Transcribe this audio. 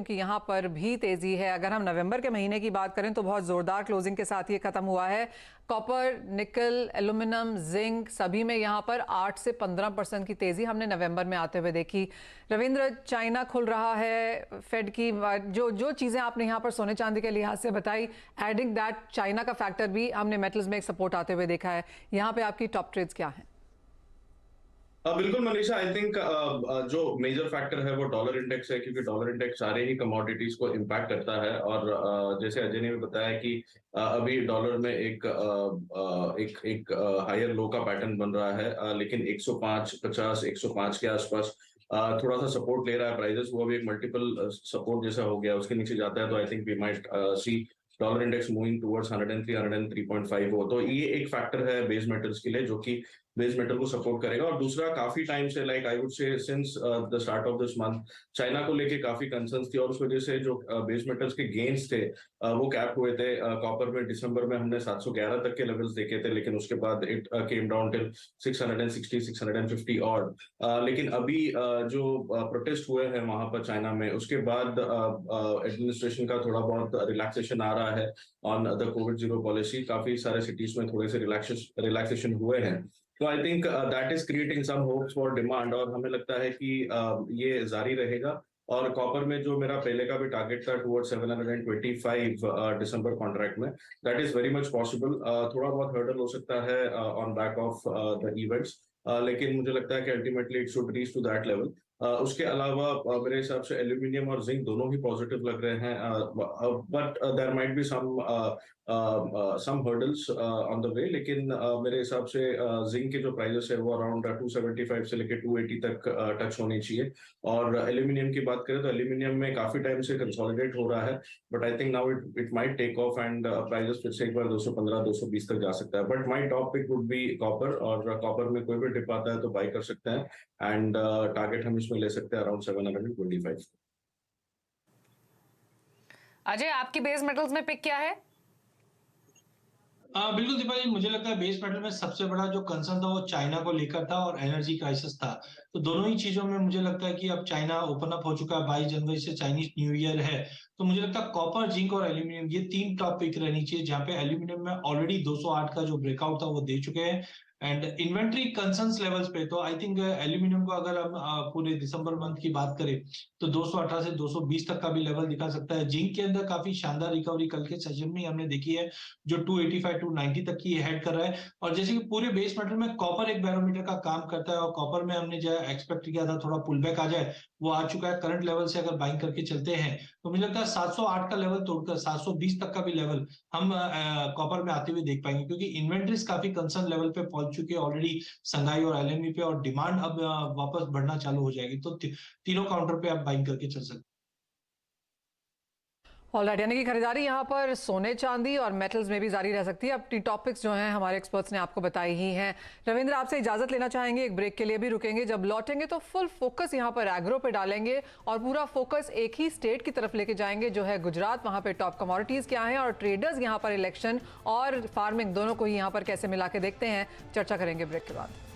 कि यहाँ पर भी तेजी है। अगर हम नवंबर के महीने की बात करें तो बहुत जोरदार क्लोजिंग के साथ ये खत्म हुआ है। कॉपर, निकल, एल्यूमिनियम, जिंक सभी में यहाँ पर 8 से 15% की तेजी हमने नवंबर में आते हुए देखी। रविंद्र, चाइना खुल रहा है, फेड की जो चीजें आपने यहाँ पर सोने चांदी के लिहाज से बताई, एडिंग दैट चाइना का फैक्टर भी हमने मेटल्स में एक सपोर्ट आते हुए देखा है। यहाँ पे आपकी टॉप ट्रेड्स क्या है? बिल्कुल मनीषा, आई थिंक जो मेजर फैक्टर है वो डॉलर इंडेक्स है, क्योंकि डॉलर इंडेक्स सारे ही कमोडिटीज को इम्पैक्ट करता है। और जैसे अजय ने भी बताया कि अभी डॉलर में एक हायर लो का पैटर्न बन रहा है, लेकिन 105.50 105 के आसपास थोड़ा सा सपोर्ट ले रहा है प्राइजेस। वो अभी एक मल्टीपल सपोर्ट जैसा हो गया, उसके नीचे जाता है तो I think we might see dollar index moving towards 103 103.5 हो। तो ये एक फैक्टर है बेस मेटल्स के लिए, जो कि बेस मेटल को सपोर्ट करेगा। और दूसरा, काफी टाइम से, like I would say since the start of this month, China को लेके काफी कंसर्न्स थी, और उस वजह से जो बेस मेटल्स के गेन्स थे वो कैप हुए थे। कॉपर में दिसंबर में हमने 711 तक के लेवल्स देखे थे, लेकिन उसके बाद इट केम डाउन टिल 660 650 और लेकिन अभी जो प्रोटेस्ट हुए हैं वहां पर चाइना में, उसके बाद एडमिनिस्ट्रेशन का थोड़ा बहुत रिलैक्सेशन आ रहा है on the Covid zero policy. काफी सारे सिटीज में थोड़े से रिलैक्सेशन हुए हैं। तो I think that is creating some hopes for demand, और हमें लगता है कि ये जारी रहेगा। और कॉपर में जो मेरा पहले का भी टारगेट था टुवर्ड 725 दिसंबर कॉन्ट्रैक्ट में, that is very much possible. थोड़ा बहुत हर्डल हो सकता है on back of the events, लेकिन मुझे लगता है कि ultimately it should reach to that level. उसके अलावा मेरे हिसाब से एल्यूमिनियम और जिंक दोनों ही पॉजिटिव लग रहे हैं, but there might be some hurdles on the way. लेकिन मेरे हिसाब से जिंक के जो प्राइजेस है वो अराउंड 275 से लेकर 280 तक टच होनी चाहिए। और एल्यूमिनियम की बात करें तो एल्यूमिनियम में काफी टाइम से कंसोलिडेट हो रहा है, but I think now it might take off and prices फिर से एक बार 215 220 तक जा सकता है। But my top pick would be copper, और कॉपर में कोई भी डिप आता है तो बाई कर सकते हैं, एंड टारगेट हम इसमें ले सकते हैं अराउंड 725। अजय, आपकी बेस मेटल्स में पिक क्या है? बिल्कुल दीपा जी, मुझे लगता है बेस मेटल में सबसे बड़ा जो कंसर्न था वो चाइना को लेकर था और एनर्जी क्राइसिस था। तो दोनों ही चीजों में मुझे लगता है कि अब चाइना ओपन अप हो चुका है, 22 जनवरी से चाइनीज न्यू ईयर है। तो मुझे लगता है कॉपर, जिंक और एल्यूमिनियम ये तीन टॉप पिक रहनी चाहिए, जहां पे एल्यूमिनियम में ऑलरेडी 208 का जो ब्रेकआउट था वो दे चुके हैं एंड इन्वेंट्री कंसर्न्स लेवल्स पे। तो आई थिंक एल्यूमिनियम को अगर हम पूरे दिसंबर मंथ की बात करें तो 218 से 220 तक का भी लेवल दिखा सकता है। जिंक के अंदर काफी शानदार रिकवरी कल के सेशन में हमने देखी है, जो 285 290 तक की हेड कर रहा है। और जैसे कि पूरे बेस मेटल में कॉपर एक बैरोमीटर का काम करता है, और कॉपर में हमने जो एक्सपेक्ट किया था थोड़ा पुल बैक आ जाए, वो आ चुका है। करंट लेवल से अगर बाइंग करके चलते हैं तो मुझे लगता है 708 का लेवल तोड़कर 720 तक का भी लेवल हम कॉपर में आते हुए देख पाएंगे, क्योंकि इन्वेंट्रीज काफी कंसर्न लेवल पे पहुंच चुकी है ऑलरेडी संघाई और एलएमई पे, और डिमांड अब वापस बढ़ना चालू हो जाएगी। तो तीनों काउंटर पे आप बाइंग करके चल सकते हैं। ऑलराइट, यानी कि खरीदारी यहाँ पर सोने चांदी और मेटल्स में भी जारी रह सकती है। अपनी टॉपिक्स जो हैं हमारे एक्सपर्ट्स ने आपको बताई ही हैं। रविंद्र, आपसे इजाजत लेना चाहेंगे, एक ब्रेक के लिए भी रुकेंगे। जब लौटेंगे तो फुल फोकस यहाँ पर एग्रो पे डालेंगे, और पूरा फोकस एक ही स्टेट की तरफ लेके जाएंगे जो है गुजरात। वहाँ पे टॉप कमोडिटीज क्या हैं और ट्रेडर्स यहाँ पर इलेक्शन और फार्मिंग दोनों को ही यहाँ पर कैसे मिला के देखते हैं, चर्चा करेंगे ब्रेक के बाद।